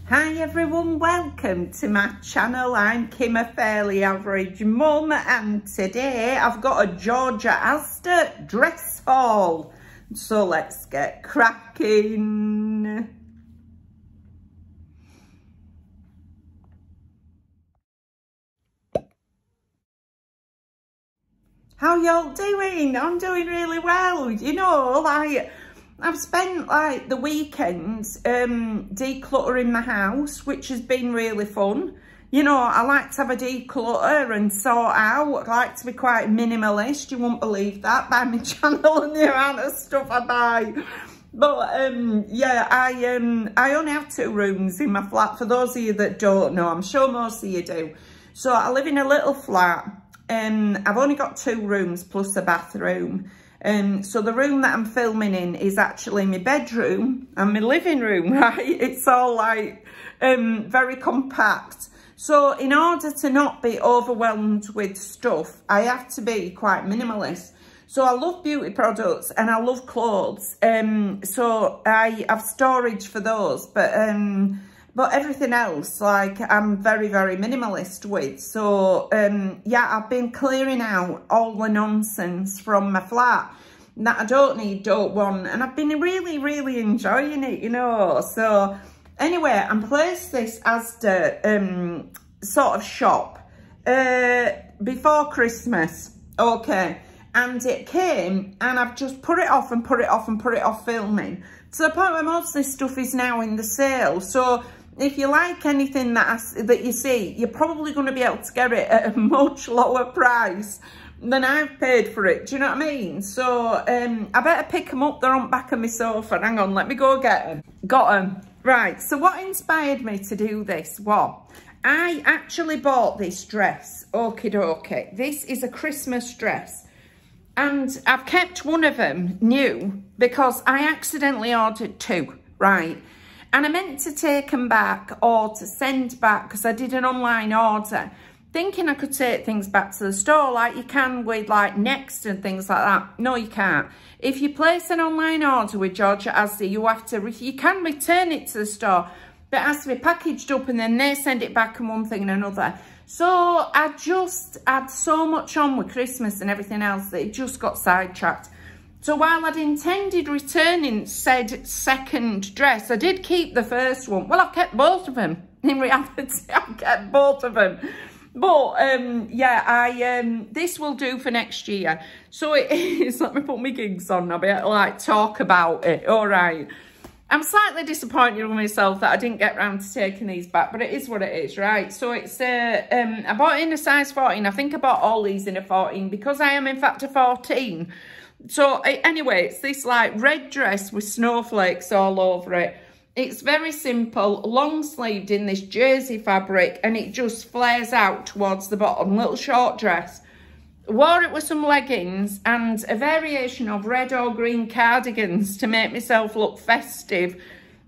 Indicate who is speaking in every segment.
Speaker 1: Hi everyone, welcome to my channel. I'm Kim, a fairly average mum, and today I've got a Georgia Asda dress haul. So let's get cracking. How y'all doing? I'm doing really well. You know, like, I've spent like the weekends decluttering my house, which has been really fun. You know, I like to have a declutter and sort out. I like to be quite minimalist. You won't believe that by my channel and the amount of stuff I buy. But yeah, I only have 2 rooms in my flat. For those of you that don't know, I'm sure most of you do. So I live in a little flat. I've only got 2 rooms plus a bathroom. So the room that I'm filming in is actually my bedroom and my living room, right? It's all like very compact. So in order to not be overwhelmed with stuff, I have to be quite minimalist. So I love beauty products and I love clothes. So I have storage for those, but everything else, like, I'm very, very minimalist with. So, yeah, I've been clearing out all the nonsense from my flat that I don't need, don't want. And I've been really, really enjoying it, you know. So, anyway, I'm placed this Asda sort of shop before Christmas. Okay. And it came, and I've just put it off and put it off and put it off filming. To the point where most of this stuff is now in the sale. So, if you like anything that you see, you're probably going to be able to get it at a much lower price than I've paid for it. Do you know what I mean? So, I better pick them up. They're on the back of my sofa. Hang on, let me go get them. Got them. Right, so what inspired me to do this? Well, I actually bought this dress. Okie dokie. This is a Christmas dress. And I've kept one of them new because I accidentally ordered 2, right? And I meant to take them back or to send back because I did an online order, thinking I could take things back to the store like you can with like Next and things like that. No, you can't. If you place an online order with Georgia Asda, you can return it to the store, but it has to be packaged up and then they send it back and one thing and another. So I just had so much on with Christmas and everything else that it just got sidetracked. So while I'd intended returning said second dress, I did keep the first one. Well, I've kept both of them. In reality, I've kept both of them. But, yeah, this will do for next year. So it is, let me put my gigs on. I'll be able to, like, talk about it. All right. I'm slightly disappointed with myself that I didn't get round to taking these back, but it is what it is, right? So it's, I bought it in a size 14. I think I bought all these in a 14 because I am, in fact, a 14. So anyway, it's this like red dress with snowflakes all over it. It's very simple, long sleeved in this jersey fabric, and it just flares out towards the bottom, little short dress. Wore it with some leggings and a variation of red or green cardigans to make myself look festive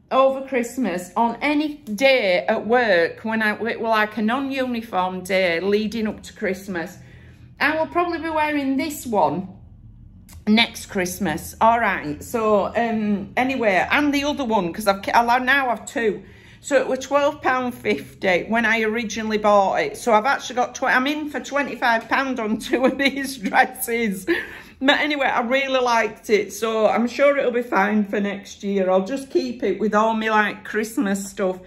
Speaker 1: over Christmas on any day at work when it were like a non-uniform day leading up to Christmas. I will probably be wearing this one next Christmas. All right, so anyway, and the other one, because I now have 2, so it was £12.50 when I originally bought it. So I've actually got I'm in for £25 on 2 of these dresses. But anyway, I really liked it, so I'm sure it'll be fine for next year. I'll just keep it with all my like Christmas stuff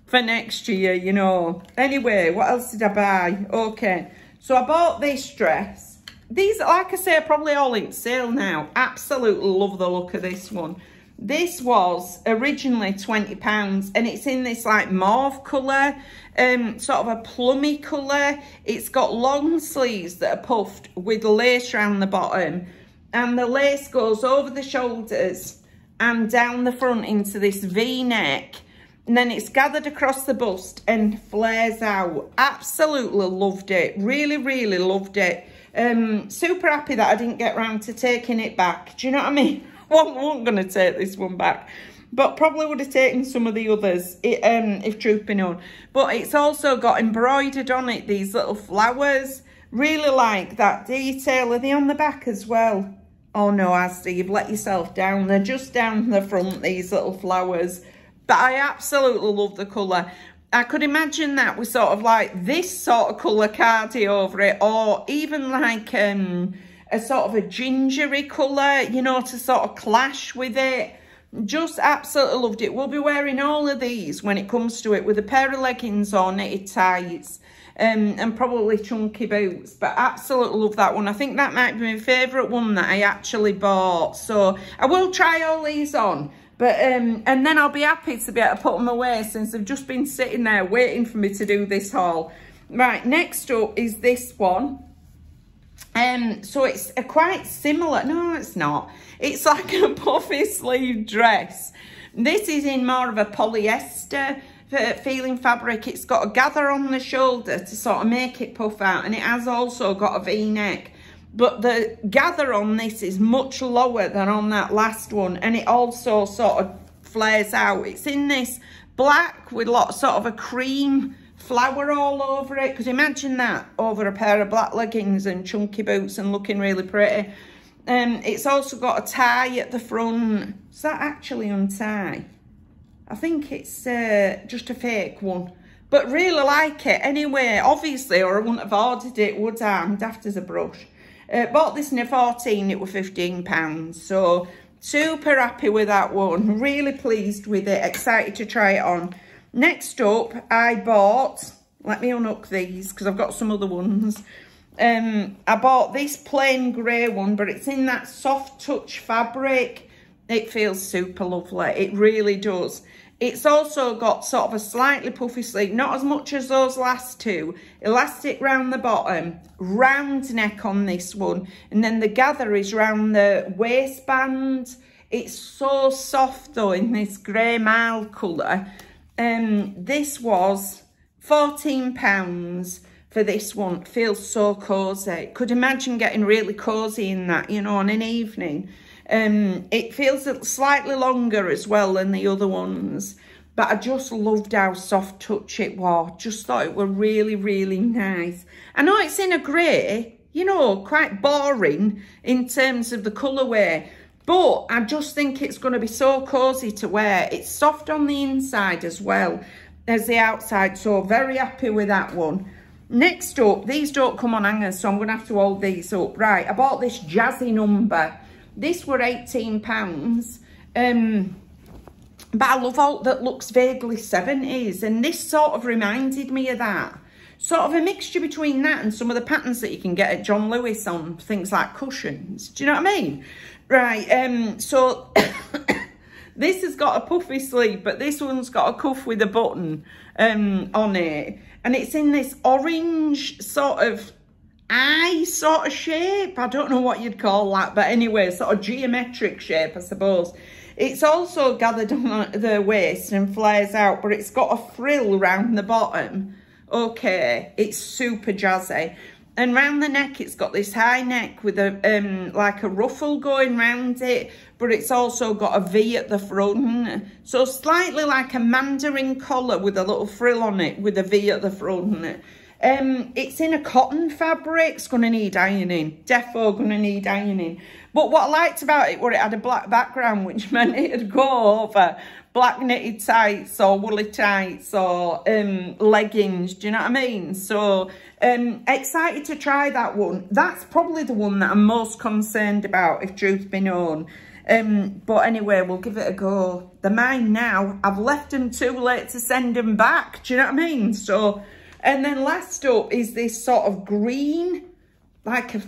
Speaker 1: for next year, you know. Anyway, what else did I buy? Okay, so I bought this dress. These, like I say, are probably all in sale now. Absolutely love the look of this one. This was originally £20 and it's in this like mauve colour, sort of a plummy colour. It's got long sleeves that are puffed with lace around the bottom, and the lace goes over the shoulders and down the front into this V-neck, and then it's gathered across the bust and flares out. Absolutely loved it. Really, really loved it. Super happy that I didn't get round to taking it back. Do you know what I mean? I wasn't going to take this one back, but probably would have taken some of the others if truth be known. But it's also got embroidered on it, these little flowers. Really like that detail. Are they on the back as well? Oh no, Asda, you've let yourself down. They're just down the front, these little flowers. But I absolutely love the colour. I could imagine that with sort of like this sort of colour cardi over it, or even like a sort of a gingery colour, you know, to sort of clash with it. Just absolutely loved it. We'll be wearing all of these when it comes to it, with a pair of leggings or knitted tights, and probably chunky boots. But absolutely love that one. I think that might be my favourite one that I actually bought. So I will try all these on. But and then I'll be happy to be able to put them away, since they've just been sitting there waiting for me to do this haul. Right, next up is this one. So it's a quite similar, no it's not, it's like a puffy sleeve dress. This is in more of a polyester feeling fabric. It's got a gather on the shoulder to sort of make it puff out, and it has also got a V-neck. But the gather on this is much lower than on that last one, and it also sort of flares out. It's in this black with lots sort of a cream flower all over it. Could you imagine that over a pair of black leggings and chunky boots and looking really pretty? It's also got a tie at the front. Is that actually untie? I think it's just a fake one. But really like it anyway, obviously, or I wouldn't have ordered it, would I? I'm daft as a brush. Bought this in a 14, it was £15. So super happy with that one. Really pleased with it, excited to try it on. Next up, I bought, let me unhook these because I've got some other ones. I bought this plain grey one, but it's in that soft touch fabric. It feels super lovely, it really does. It's also got sort of a slightly puffy sleeve, not as much as those last two. Elastic round the bottom, round neck on this one, and then the gather is round the waistband. It's so soft though in this grey marl colour. This was £14 for this one. Feels so cosy. Could imagine getting really cosy in that, you know, on an evening. It feels slightly longer as well than the other ones, but I just loved how soft touch it was. Just thought it were really, really nice. I know it's in a grey, you know, quite boring in terms of the colourway, but I just think it's going to be so cosy to wear. It's soft on the inside as well as the outside, so very happy with that one. Next up, these don't come on hangers, so I'm going to have to hold these up. Right, I bought this jazzy number. This were £18, but I love all that looks vaguely 70s, and this sort of reminded me of that. Sort of a mixture between that and some of the patterns that you can get at John Lewis on things like cushions. Do you know what I mean? Right, so this has got a puffy sleeve, but this one's got a cuff with a button on it. And it's in this orange sort of eye sort of shape. I don't know what you'd call that, but anyway, sort of geometric shape, I suppose. It's also gathered on the waist and flares out, but it's got a frill around the bottom. Okay, it's super jazzy. And round the neck, it's got this high neck with a like a ruffle going round it, but it's also got a V at the front. So slightly like a mandarin collar with a little frill on it with a V at the front. It's in a cotton fabric. It's going to need ironing. Defo going to need ironing. But what I liked about it was it had a black background, which meant it'd go over black knitted tights or woolly tights or leggings. Do you know what I mean? So excited to try that one. That's probably the one that I'm most concerned about, if truth be known. But anyway, we'll give it a go. They're mine now. I've left them too late to send them back. Do you know what I mean? So, and then last up is this sort of green, like a,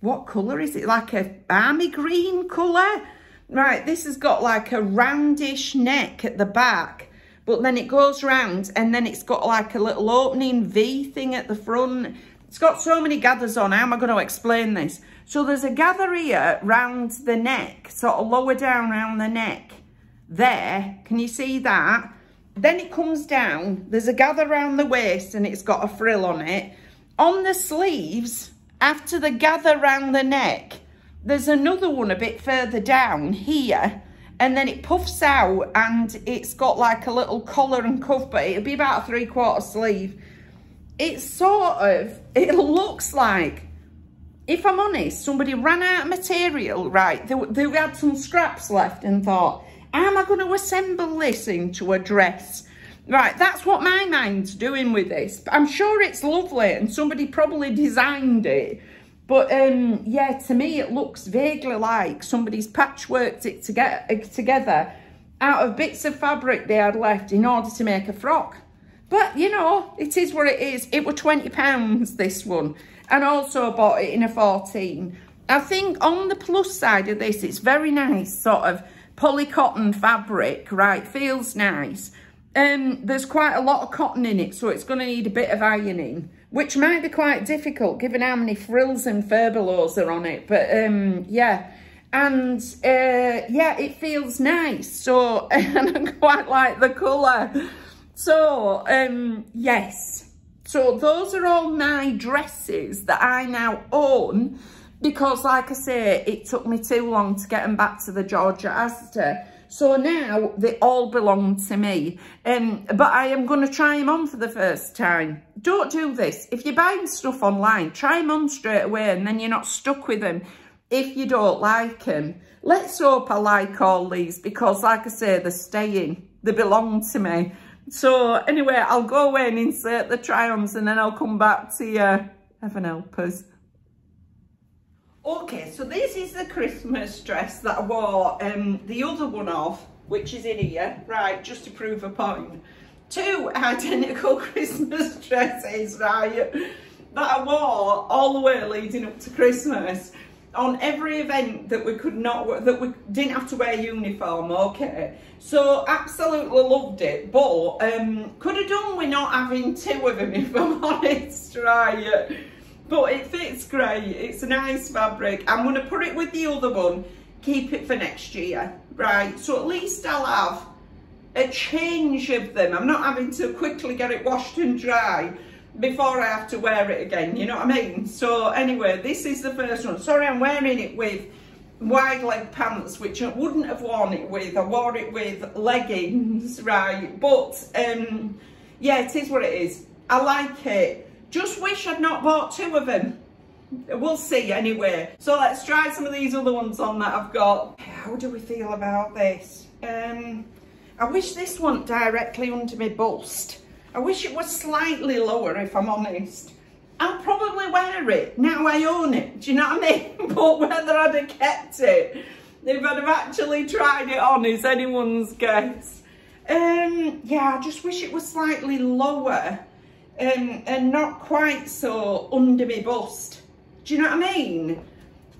Speaker 1: what colour is it? Like a army green colour. Right, this has got like a roundish neck at the back, but then it goes round and then it's got like a little opening V thing at the front. It's got so many gathers on. How am I going to explain this? So there's a gather here round the neck, sort of lower down round the neck. There, can you see that? Then it comes down, there's a gather round the waist and it's got a frill on it. On the sleeves, after the gather round the neck, there's another one a bit further down here, and then it puffs out and it's got like a little collar and cuff, but it'll be about a 3/4 sleeve. It's sort of, it looks like, if I'm honest, somebody ran out of material, right? They had some scraps left and thought, How am I going to assemble this into a dress? Right, that's what my mind's doing with this. I'm sure it's lovely and somebody probably designed it. But yeah, to me it looks vaguely like somebody's patchworked it together out of bits of fabric they had left in order to make a frock. But, you know, it is what it is. It were £20, this one. And also bought it in a 14. I think on the plus side of this, it's very nice, sort of polycotton fabric, right? Feels nice. There's quite a lot of cotton in it, so it's going to need a bit of ironing, which might be quite difficult given how many frills and furbelows are on it. But, yeah. And, yeah, it feels nice. So, and I quite like the colour. So, yes. So those are all my dresses that I now own because, like I say, it took me too long to get them back to the Georgia Asda. So now they all belong to me. But I am going to try them on for the first time. Don't do this. If you're buying stuff online, try them on straight away and then you're not stuck with them if you don't like them. Let's hope I like all these because, like I say, they're staying. They belong to me. So anyway, I'll go away and insert the try-ons and then I'll come back to you. Heaven help us. Okay, so this is the Christmas dress that I wore the other one off, which is in here, right, just to prove a point. 2 identical Christmas dresses, right, that I wore all the way leading up to Christmas on every event that we didn't have to wear uniform, okay. So absolutely loved it, but could have done with not having 2 of them if I'm honest, right. But it fits great, it's a nice fabric. I'm going to put it with the other one, keep it for next year, right? So at least I'll have a change of them. I'm not having to quickly get it washed and dry before I have to wear it again, you know what I mean? So anyway, this is the first one. Sorry, I'm wearing it with wide leg pants, which I wouldn't have worn it with. I wore it with leggings, right? But yeah, it is what it is. I like it. Just wish I'd not bought 2 of them. We'll see anyway. So let's try some of these other ones on that I've got. How do we feel about this? I wish this one directly under my bust. I wish it was slightly lower, if I'm honest. I'll probably wear it. Now I own it. Do you know what I mean? But whether I'd have kept it, if I'd have actually tried it on, is anyone's guess. Yeah, I just wish it was slightly lower. And not quite so under my bust. Do you know what I mean?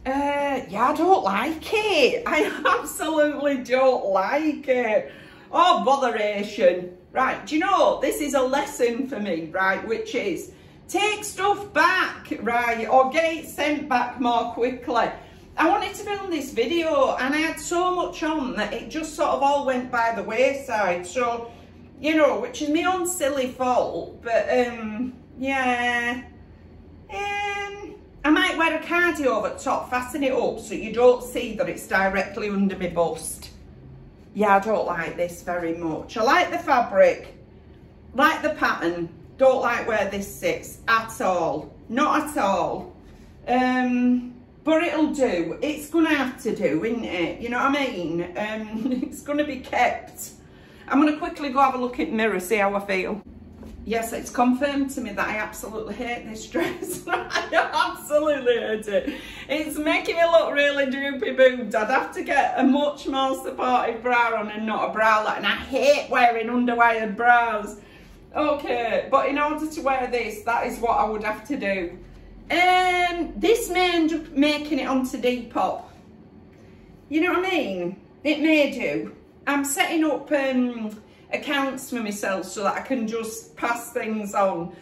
Speaker 1: Yeah, I don't like it. I absolutely don't like it. Oh, botheration. Right, do you know, this is a lesson for me, right, which is take stuff back, right, or get it sent back more quickly. I wanted to film this video and I had so much on that it just sort of all went by the wayside. So, you know, which is my own silly fault, but yeah, I might wear a cardi over the top, fasten it up so you don't see that it's directly under my bust. Yeah, I don't like this very much. I like the fabric, like the pattern, don't like where this sits at all, not at all. But it'll do, it's gonna have to do, isn't it? You know what I mean? It's gonna be kept. I'm going to quickly go have a look in the mirror, see how I feel. Yes, it's confirmed to me that I absolutely hate this dress. I absolutely hate it. It's making me look really droopy boobed. I'd have to get a much more supportive bra on and not a bralette. And I hate wearing underwired bras. Okay, but in order to wear this, that is what I would have to do. This may end up making it onto Depop. You know what I mean? It may do. I'm setting up accounts for myself so that I can just pass things on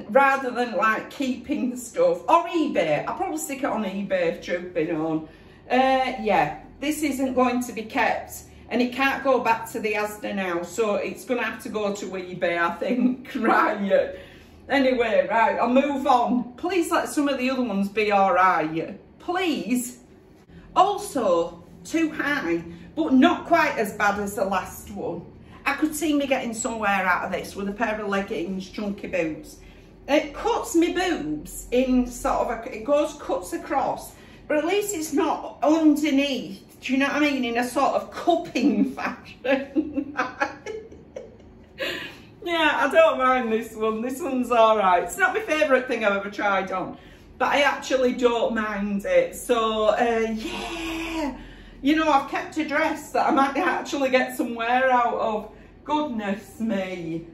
Speaker 1: rather than like keeping stuff. Or eBay. I'll probably stick it on eBay if truth be known. Yeah, this isn't going to be kept and it can't go back to the Asda now, so it's going to have to go to eBay, I think. Right. Anyway, right, I'll move on. Please let some of the other ones be alright. Please. Also, too high, but not quite as bad as the last one. I could see me getting somewhere out of this with a pair of leggings, chunky boots. It cuts my boobs in sort of, it goes cuts across, but at least it's not underneath Do you know what I mean? In a sort of cupping fashion. Yeah, I don't mind this one. This one's all right. It's not my favourite thing I've ever tried on, but I actually don't mind it. So, yeah. You know, I've kept a dress that I might actually get some wear out of. Goodness me.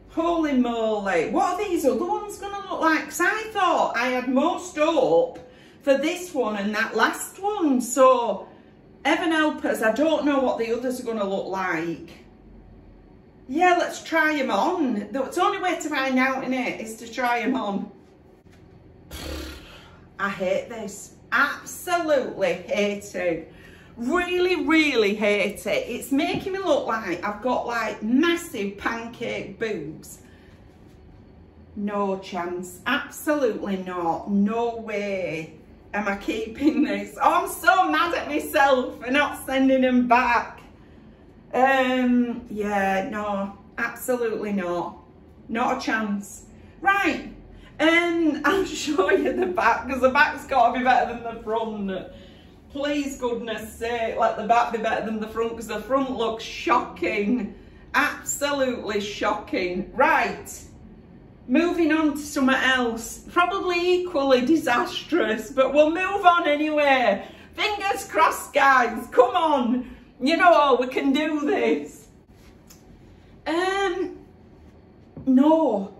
Speaker 1: Holy moly. What are these other ones going to look like? Because I thought I had most hope for this one and that last one. So, heaven help us, I don't know what the others are going to look like. Yeah, let's try them on. The only way to find out, innit, is to try them on. I hate this. Absolutely hate it. Really, really hate it. It's making me look like I've got like massive pancake boobs. No chance. Absolutely not. No way am I keeping this. Oh, I'm so mad at myself for not sending them back. Yeah, no, absolutely not. Not a chance. Right, I'll show you the back, because the back's got to be better than the front. Please, goodness sake, let the back be better than the front, because the front looks shocking. Absolutely shocking. Right, moving on to something else. Probably equally disastrous, but we'll move on anyway. Fingers crossed, guys. Come on. You know, we can do this. No.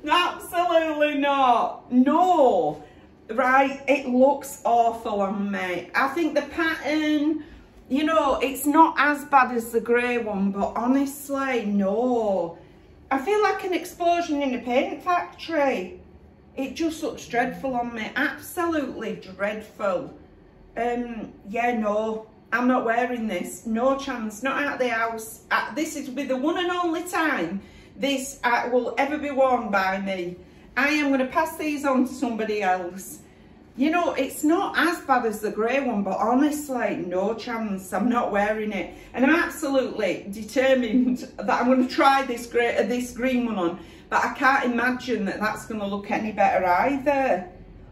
Speaker 1: Absolutely not. No. Right, it looks awful on me. I think the pattern, you know, it's not as bad as the grey one, but honestly, no. I feel like an explosion in a paint factory. It just looks dreadful on me. Absolutely dreadful. Yeah, no. I'm not wearing this. No chance. Not out of the house. This is be the one and only time this will ever be worn by me. I am going to pass these on to somebody else. You know, it's not as bad as the grey one, but honestly, no chance. I'm not wearing it. And I'm absolutely determined that I'm going to try this green one on. But I can't imagine that that's going to look any better either.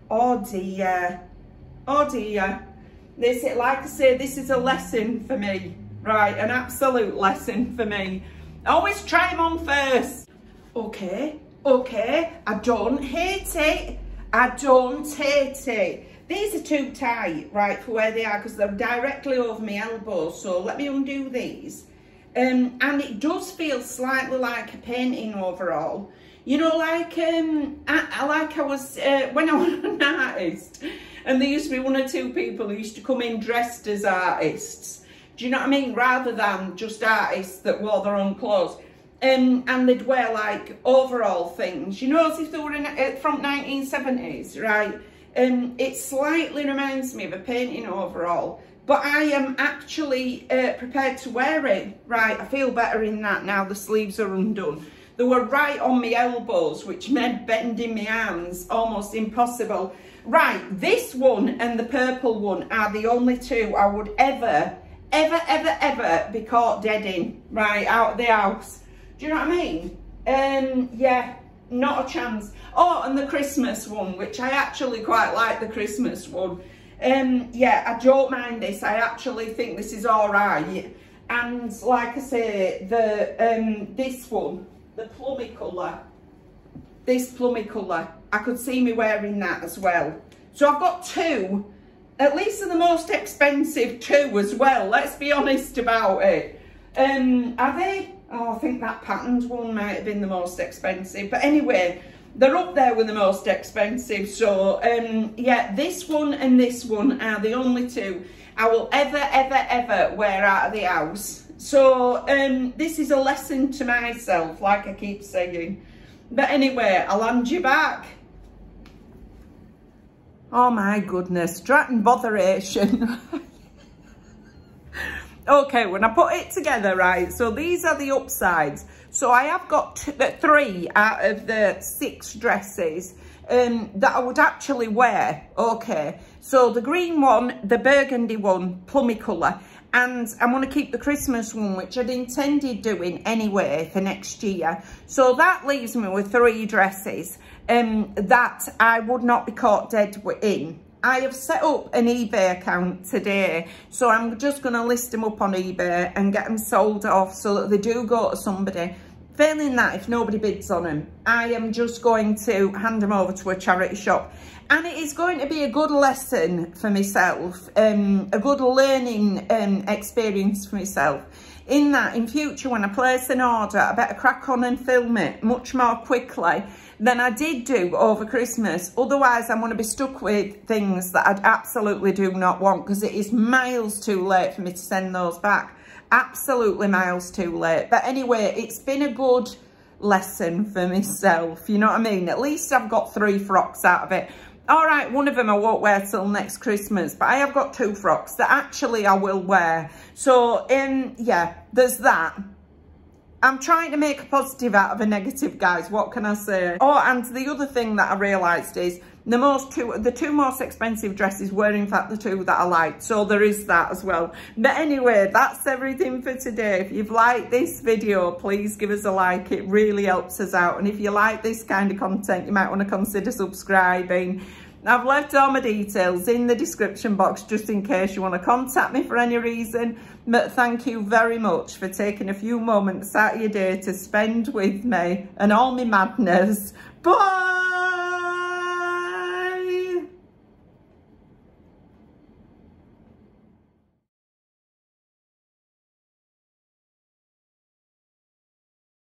Speaker 1: Oh dear. Oh dear. This, like I say, this is a lesson for me. Right, an absolute lesson for me. Always try them on first. Okay, okay. I don't hate it. I don't hate it. These are too tight, right, for where they are, because they're directly over my elbows. So let me undo these. And it does feel slightly like a painting overall. You know, like I was when I was an artist, and there used to be one or two people who used to come in dressed as artists. Do you know what I mean? Rather than just artists that wore their own clothes. And they'd wear like overall things, you know, as if they were from 1970s, right? It slightly reminds me of a painting overall, but I am actually prepared to wear it. Right, I feel better in that now. The sleeves are undone. They were right on my elbows, which made bending my arms almost impossible. Right, this one and the purple one are the only two I would ever be caught dead in, right, out of the house. Do you know what I mean? Yeah, not a chance. Oh, and the Christmas one, which I actually quite like the Christmas one. Yeah, I don't mind this. I actually think this is all right. And like I say, the this one, the plummy colour, this plummy colour, I could see me wearing that as well. So I've got two, at least they're the most expensive two as well. Let's be honest about it. Are they? Oh, I think that patterned one might have been the most expensive. But anyway, they're up there with the most expensive. So, yeah, this one and this one are the only two I will ever wear out of the house. So, this is a lesson to myself, like I keep saying. But anyway, I'll hand you back. Oh my goodness, dratting botheration. Okay, when I put it together, right, so these are the upsides. So I have got 3 out of the 6 dresses that I would actually wear. Okay, so the green one, the burgundy one, plummy colour, and I'm going to keep the Christmas one, which I'd intended doing anyway for next year. So that leaves me with 3 dresses that I would not be caught dead in. I have set up an eBay account today, so I'm just going to list them up on eBay and get them sold off so that they do go to somebody. Failing that, if nobody bids on them, I am just going to hand them over to a charity shop. And it is going to be a good lesson for myself, a good learning experience for myself. In that, in future, when I place an order, I better crack on and film it much more quickly than I did do over Christmas. Otherwise, I'm going to be stuck with things that I absolutely do not want, because it is miles too late for me to send those back. Absolutely miles too late. But anyway, it's been a good lesson for myself, you know what I mean? At least I've got 3 frocks out of it. All right, one of them I won't wear till next Christmas, but I have got 2 frocks that actually I will wear. So, yeah, there's that. I'm trying to make a positive out of a negative, guys. What can I say? Oh, and the other thing that I realised is the 2 most expensive dresses were in fact the 2 that I liked. So there is that as well. But anyway, that's everything for today. If you've liked this video, please give us a like. It really helps us out. And if you like this kind of content, you might want to consider subscribing. I've left all my details in the description box just in case you want to contact me for any reason. But thank you very much for taking a few moments out of your day to spend with me and all my madness. Bye!